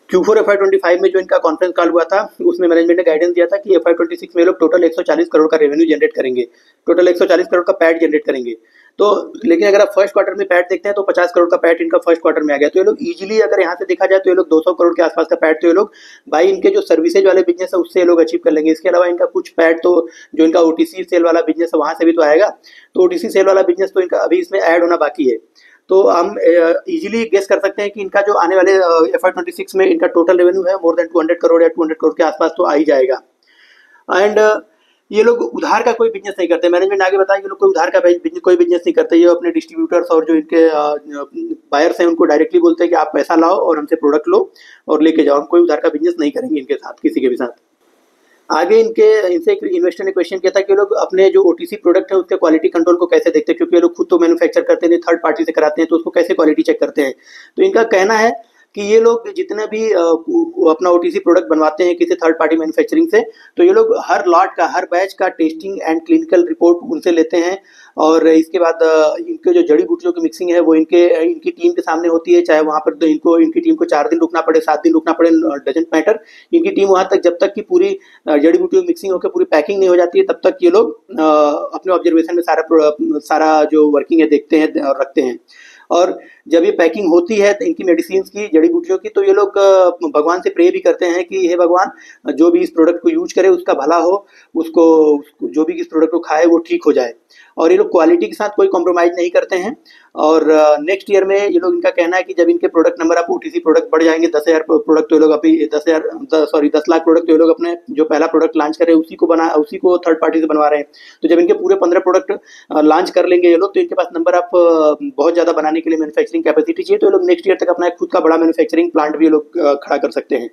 Q4 FY25 में जो इनका कॉन्फ्रेंस कॉल हुआ था उसमें मैनेजमेंट ने गाइडेंस दिया था कि FY26 में लोग टोटल 140 करोड़ का रेवेन्यू जनरेट करेंगे, टोटल 140 करोड़ का पैट जनरेट करेंगे। तो लेकिन अगर आप फर्स्ट क्वार्टर में पैट देखते हैं तो 50 करोड़ का पैट इनका फर्स्ट क्वार्टर में आ गया। तो ये लोग इजीली अगर यहाँ से देखा जाए तो ये लोग 200 करोड़ के आसपास का पैट तो ये लोग भाई इनके जो सर्विसेज वाले बिजनेस है उससे ये लोग अचीव कर लेंगे। इसके अलावा इनका कुछ पैट तो जो इनका OTC सेल वाला बिजनेस है वहाँ से भी तो आएगा। तो OTC सेल वाला बिजनेस तो इनका अभी इसमें ऐड होना बाकी है। तो हम इजीली गेस कर सकते हैं कि इनका जो आने वाले FY26 में इनका टोटल रेवेन्यू है मोर देन 200 करोड़ या 200 करोड़ के आसपास तो आ ही जाएगा। एंड ये लोग उधार का कोई बिजनेस नहीं करते। मैनेजमेंट आगे बताया कि लोग कोई उधार का कोई बिजनेस नहीं करते। ये अपने डिस्ट्रीब्यूटर्स और जो इनके बायर्स हैं उनको डायरेक्टली बोलते हैं कि आप पैसा लाओ और हमसे प्रोडक्ट लो और लेके जाओ। हम कोई उधार का बिजनेस नहीं करेंगे इनके साथ, किसी के भी साथ। आगे इनसे एक इन्वेस्टर ने क्वेश्चन किया था कि ये लोग अपने जो ओटीसी प्रोडक्ट है उसके क्वालिटी कंट्रोल को कैसे देखते हैं, क्योंकि ये लोग खुद तो मैन्युफैक्चर करते नहीं, थर्ड पार्टी से कराते हैं, तो उसको कैसे क्वालिटी चेक करते हैं। तो इनका कहना है कि ये लोग जितने भी अपना ओटीसी प्रोडक्ट बनवाते हैं किसी थर्ड पार्टी मैन्युफैक्चरिंग से, तो ये लोग हर लॉट का, हर बैच का टेस्टिंग एंड क्लिनिकल रिपोर्ट उनसे लेते हैं। और इसके बाद इनके जो जड़ी बूटियों की मिक्सिंग है वो इनकी टीम के सामने होती है, चाहे वहाँ पर तो इनकी टीम को 4 दिन रुकना पड़े, 7 दिन रुकना पड़े, डजंट मैटर। इनकी टीम वहाँ तक, जब तक कि पूरी जड़ी बूटियों की मिक्सिंग होकर पूरी पैकिंग नहीं हो जाती है, तब तक ये लोग अपने ऑब्जर्वेशन में सारा जो वर्किंग है देखते हैं और रखते हैं। और जब ये पैकिंग होती है तो इनकी मेडिसिन की, जड़ी बूटियों की, तो ये लोग भगवान से प्रे भी करते हैं कि हे भगवान, जो भी इस प्रोडक्ट को यूज करे उसका भला हो, उसको जो भी इस प्रोडक्ट को खाए वो ठीक हो जाए। और ये लोग क्वालिटी के साथ कोई कॉम्प्रोमाइज़ नहीं करते हैं। और नेक्स्ट ईयर में ये लोग, इनका कहना है कि जब इनके product number of OTC product बढ़ जाएंगे 10,000 प्रोडक्ट, तो ये लोग अभी 10 लाख प्रोडक्ट तो ये लोग अपने जो पहला प्रोडक्ट लॉन्च कर रहे हैं उसी को थर्ड पार्टी से बनवा रहे हैं। तो जब इनके पूरे 15 प्रोडक्ट लॉन्च कर लेंगे ये लोग, तो इनके पास नंबर ऑफ बहुत ज़्यादा बनाने के लिए मैन्युफैक्चरिंग कैपेसिटी चाहिए, तो ये लोग नेक्स्ट ईयर तक अपना खुद का बड़ा मैन्युफैक्चरिंग प्लांट भी ये लोग खड़ा कर सकते हैं।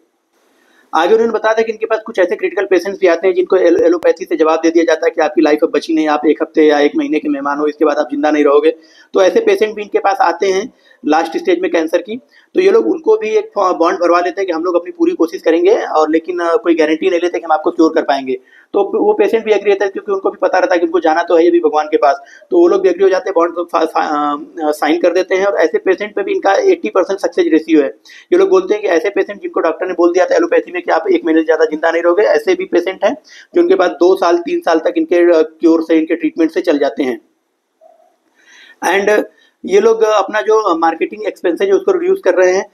आगे उन्होंने बताया था कि इनके पास कुछ ऐसे क्रिटिकल पेशेंट्स भी आते हैं जिनको एलोपैथी से जवाब दे दिया जाता है कि आपकी लाइफ अब बची नहीं, आप 1 हफ्ते या 1 महीने के मेहमान हो, इसके बाद आप जिंदा नहीं रहोगे। तो ऐसे पेशेंट भी इनके पास आते हैं लास्ट स्टेज में कैंसर की, तो ये लोग उनको भी एक बॉन्ड भरवा लेते हैं कि हम लोग अपनी पूरी कोशिश करेंगे, और लेकिन कोई गारंटी नहीं लेते कि हम आपको क्योर कर पाएंगे। तो वो पेशेंट भी एग्री रहता है, क्योंकि उनको भी पता रहता है कि उनको जाना तो है ये भी भगवान के पास, तो वो लोग भी एग्री हो जाते हैं, बॉन्ड साइन कर देते हैं। और ऐसे पेशेंट पे भी इनका 80% सक्सेस रेशियो है। ये लोग बोलते हैं कि ऐसे पेशेंट जिनको डॉक्टर ने बोल दिया था एलोपैथी में कि आप 1 महीने से ज़्यादा जिंदा नहीं रहोगे, ऐसे भी पेशेंट हैं जो उनके बाद 2 साल 3 साल तक इनके क्योर से, इनके ट्रीटमेंट से चल जाते हैं। एंड ये लोग अपना जो मार्केटिंग एक्सपेंस है जो उसको रिड्यूस कर रहे हैं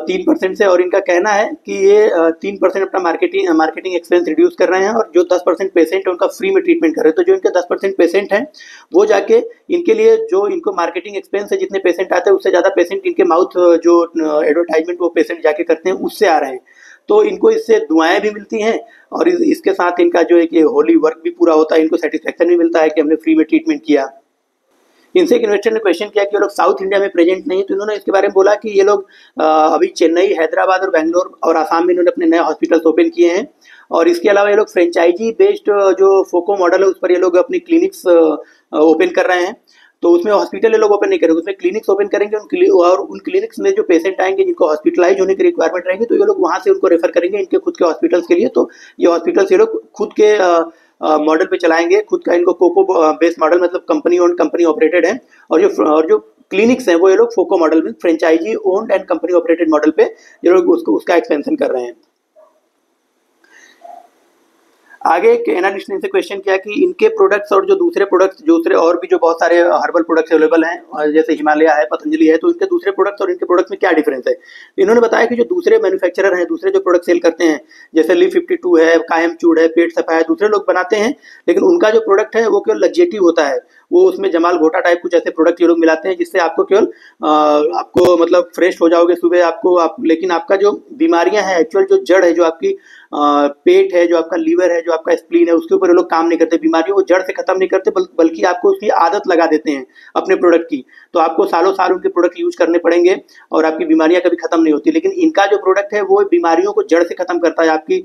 3% से, और इनका कहना है कि ये 3% अपना मार्केटिंग एक्सपेंस रिड्यूस कर रहे हैं, और जो 10% पेशेंट है उनका फ्री में ट्रीटमेंट कर रहे हैं। तो जो इनके 10% पेशेंट हैं वो जाके इनके लिए जो इनको मार्केटिंग एक्सपेंस है, जितने पेशेंट आते हैं उससे ज़्यादा पेशेंट इनके माउथ जो एडवर्टाइजमेंट वो पेशेंट जाके करते हैं उससे आ रहे हैं। तो इनको इससे दुआएं भी मिलती हैं, और इसके साथ इनका जो एक होली वर्क भी पूरा होता है, इनको सेटिस्फेक्शन भी मिलता है कि हमने फ्री में ट्रीटमेंट किया। इनसे एक इन्वेस्टर ने क्वेश्चन किया कि ये लोग साउथ इंडिया में प्रेजेंट नहीं, तो इन्होंने इसके बारे में बोला कि ये लोग अभी चेन्नई, हैदराबाद और बेंगलोर और आसाम में इन्होंने अपने नए हॉस्पिटल्स ओपन किए हैं। और इसके अलावा ये लोग फ्रेंचाइजी बेस्ड जो फोको मॉडल है उस पर ये लोग अपनी क्लिनिक्स ओपन कर रहे हैं। तो उसमें हॉस्पिटल ये लोग ओपन नहीं करेंगे, उसमें क्लिनिक्स ओपन करेंगे, और उन क्लिनिक्स में जो पेशेंट आएंगे जिनको हॉस्पिटलाइज होने की रिक्वायरमेंट रहेगी, तो ये लोग वहाँ से उनको रेफर करेंगे इनके खुद के हॉस्पिटल्स के लिए। तो ये हॉस्पिटल्स ये लोग खुद के मॉडल पे चलाएंगे, खुद का इनको कोको बेस्ड मॉडल, मतलब कंपनी ओन्ड कंपनी ऑपरेटेड है। और जो क्लिनिक्स हैं वो ये लोग फोको मॉडल में, franchisee owned and company operated model पे ये लोग उसका एक्सपेंशन कर रहे हैं। आगे एक एनालिस्ट ने इनसे क्वेश्चन किया कि इनके प्रोडक्ट्स और जो दूसरे और भी जो बहुत सारे हर्बल प्रोडक्ट्स अवेलेबल हैं, जैसे हिमालय है, पतंजलि है, तो इनके दूसरे प्रोडक्ट्स और इनके प्रोडक्ट्स में क्या डिफरेंस है। इन्होंने बताया कि जो दूसरे मैन्युफैक्चरर हैं, दूसरे जो प्रोडक्ट सेल करते हैं, जैसे ली 52 है, कायम चूड़ है, पेट सफा है, दूसरे लोग बनाते हैं, लेकिन उनका जो प्रोडक्ट है वो केवल लग्जेटिव होता है। वो उसमें जमाल घोटा टाइप कुछ ऐसे प्रोडक्ट ये लोग मिलाते हैं जिससे आपको केवल आपको मतलब फ्रेश हो जाओगे सुबह लेकिन आपका जो बीमारियां हैं, एक्चुअल जो जड़ है, जो आपकी पेट है, जो आपका लीवर है, जो आपका स्प्लीन है, उसके ऊपर ये लोग काम नहीं करते, बीमारियों को जड़ से खत्म नहीं करते, बल्कि आपको उसकी आदत लगा देते हैं अपने प्रोडक्ट की। तो आपको सालों साल उनके प्रोडक्ट यूज करने पड़ेंगे और आपकी बीमारियां कभी खत्म नहीं होती। लेकिन इनका जो प्रोडक्ट है वो बीमारियों को जड़ से खत्म करता है। आपकी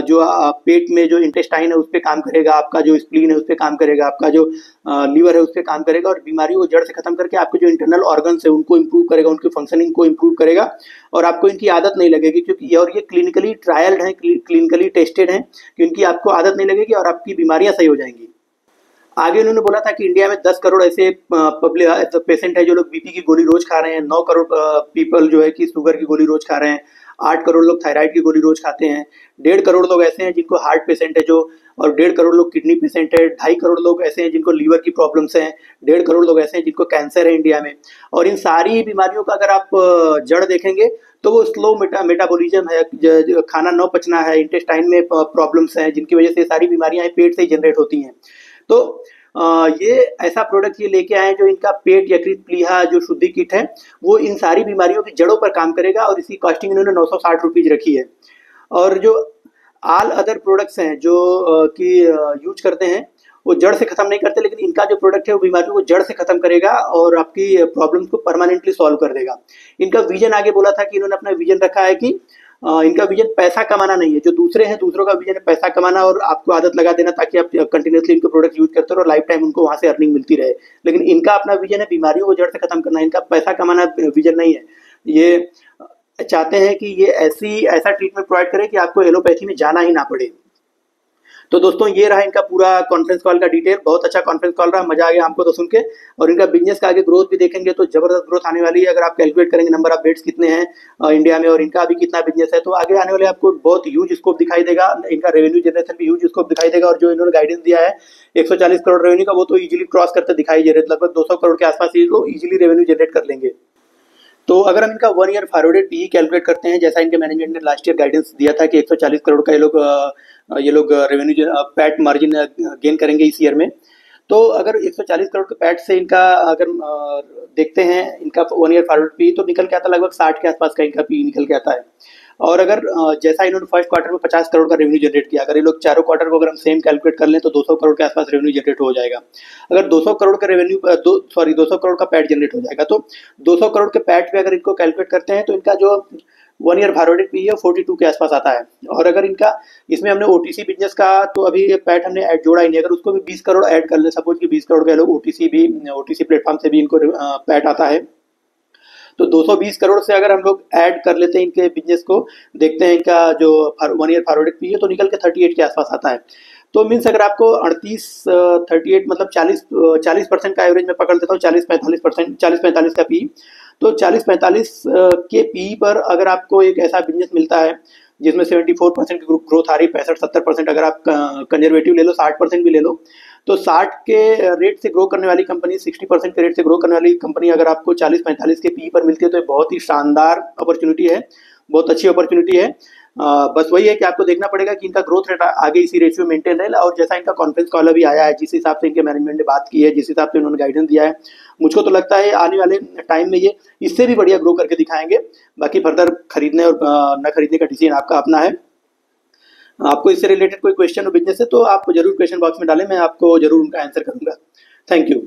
जो पेट में जो इंटेस्टाइन है उस पर काम करेगा, आपका जो स्प्लीन है उस पर काम करेगा, आपका जो लीवर है उस पर काम करेगा, और बीमारियों को जड़ से खत्म करके आपके जो इंटरनल ऑर्गन्स है उनको इंप्रूव करेगा, उनकी फंक्शनिंग को इंप्रूव करेगा, और आपको इनकी आदत नहीं लगेगी, क्योंकि ये क्लिनिकली ट्रायल्ड है, क्लिनिकली टेस्टेड है, कि इनकी आपको आदत नहीं लगेगी और आपकी बीमारियां सही हो जाएंगी। आगे उन्होंने बोला था कि इंडिया में 10 करोड़ ऐसे पब्लिक पेशेंट है जो लोग बीपी की गोली रोज खा रहे हैं, 9 करोड़ पीपल जो है कि शुगर की गोली रोज खा रहे हैं, 8 करोड़ लोग थायराइड की गोली रोज खाते हैं, 1.5 करोड़ लोग ऐसे हैं जिनको हार्ट पेशेंट है जो, और 1.5 करोड़ लोग किडनी पेशेंट है, 2.5 करोड़ लोग ऐसे हैं जिनको लीवर की प्रॉब्लम्स हैं, 1.5 करोड़ लोग ऐसे हैं जिनको कैंसर है इंडिया में। और इन सारी बीमारियों का अगर आप जड़ देखेंगे तो वो स्लो मेटाबॉलिज्म है, खाना न पचना है, इंटेस्टाइन में प्रॉब्लम्स हैं, जिनकी वजह से सारी बीमारियां पेट से ही जनरेट होती हैं। तो ये ऐसा प्रोडक्ट ये लेके आए जो इनका पेट यकृत प्लीहा जो शुद्धि किट है वो इन सारी बीमारियों की जड़ों पर काम करेगा, और इसकी कॉस्टिंग इन्होंने 960 रुपीज रखी है। और जो ऑल अदर प्रोडक्ट्स हैं जो कि यूज करते हैं वो जड़ से खत्म नहीं करते, लेकिन इनका जो प्रोडक्ट है वो बीमारियों को जड़ से खत्म करेगा और आपकी प्रॉब्लम्स को परमानेंटली सॉल्व कर देगा। इनका विजन आगे बोला था कि इन्होंने अपना विजन रखा है कि इनका विजन पैसा कमाना नहीं है। जो दूसरे हैं, दूसरों का विजन है पैसा कमाना और आपको आदत लगा देना ताकि आप कंटिन्यूसली इनके प्रोडक्ट यूज करते रहो और लाइफ टाइम उनको वहाँ से अर्निंग मिलती रहे। लेकिन इनका अपना विजन है बीमारियों को जड़ से खत्म करना, इनका पैसा कमाना विजन नहीं है। ये चाहते हैं कि ये ऐसा ट्रीटमेंट प्रोवाइड करे कि आपको एलोपैथी में जाना ही ना पड़े। तो दोस्तों ये रहा इनका पूरा कॉन्फ्रेंस कॉल का डिटेल। बहुत अच्छा कॉन्फ्रेंस कॉल रहा, मजा आ गया हमको तो सुन के। और इनका बिजनेस का आगे ग्रोथ भी देखेंगे तो जबरदस्त ग्रोथ आने वाली है। अगर आप कैलकुलेट करेंगे नंबर ऑफ बेड्स कितने हैं इंडिया में और इनका अभी कितना बिजनेस है, तो आगे आने वाले आपको बहुत ह्यूज स्कोप दिखाई देगा। इनका रेवेन्यू जनरेशन भी ह्यूज स्कोप दिखाई देगा। और जो इन्होंने गाइडेंस दिया है 140 करोड़ रेवेन्यू का, वो तो इजीली क्रॉस करते दिखाई दे रहे हैं। लगभग 200 करोड़ के आसपास ये लोग इजीली रेवेन्यू जनरेट कर लेंगे। तो अगर हम इनका 1 ईयर फॉरवर्डेड पीई कैलकुलेट करते हैं, जैसा इनके मैनेजमेंट ने लास्ट ईयर गाइडेंस दिया था कि 140 करोड़ का ये लोग रेवेन्यू पैट मार्जिन गेन करेंगे इस ईयर में। तो अगर 140 करोड़ के पैट से इनका अगर देखते हैं इनका 1 ईयर फॉरवर्ड पी, तो निकल के आता लगभग 60 के आसपास का इनका पी निकल के आता है। और अगर जैसा इन्होंने फर्स्ट क्वार्टर में 50 करोड़ का रेवेन्यू जनरेट किया, अगर ये लोग चारों क्वार्टर को अगर हम सेम कैलकुलेट कर लें तो 200 करोड़ के आसपास रेवेन्यू जनरेट हो जाएगा। अगर 200 करोड़ का रेवेन्यू 200 करोड़ का पैट जनरेट हो जाएगा, तो 200 करोड़ के पैट पे अगर इनको कैलकुलेट करते हैं तो इनका जो 1 ईयर फॉरवर्डेड पी है 42 के आसपास आता है। और अगर इनका इसमें हमने ओटीसी बिजनेस का तो अभी पैट हमने ऐड जोड़ा ही नहीं, अगर उसको भी 20 करोड़ ऐड कर ले, सपोज कि 20 करोड़ का लोग ओटीसी प्लेटफॉर्म से भी इनको पैट आता है, तो 220 करोड़ से अगर हम लोग ऐड कर लेते हैं इनके बिजनेस को, देखते हैं इनका जो 1 ईयर फॉरवर्डेड पी है तो निकल के 38 के आसपास आता है। तो मीन्स अगर आपको 38 मतलब 40% का एवरेज में पकड़ लेता हूँ, 40-45 का पी, तो 40-45 के पी पर अगर आपको एक ऐसा बिजनेस मिलता है जिसमें 74% की ग्रोथ आ रही, 65-70% अगर आप कंजर्वेटिव ले लो, 60% भी ले लो, तो 60 के रेट से ग्रो करने वाली कंपनी, 60% के रेट से ग्रो करने वाली कंपनी अगर आपको 40-45 के पी पर मिलती है तो ये बहुत ही शानदार अपॉर्चुनिटी है, बहुत अच्छी अपॉर्चुनिटी है। बस वही है कि आपको देखना पड़ेगा कि इनका ग्रोथ रेट आगे इसी रेशियो मेंटेन रहे। और जैसा इनका कॉन्फ्रेंस कॉल अभी आया है, जिस हिसाब से इनके मैनेजमेंट ने बात की है, जिस हिसाब से उन्होंने गाइडेंस दिया है, मुझको तो लगता है आने वाले टाइम में ये इससे भी बढ़िया ग्रो करके दिखाएंगे। बाकी फर्दर खरीदने और न खरीदने का डिसीजन आपका अपना है। आपको इससे रिलेटेड कोई क्वेश्चन हो बिजनेस से तो आप जरूर क्वेश्चन बॉक्स में डालें, मैं आपको जरूर उनका आंसर करूंगा। Thank you.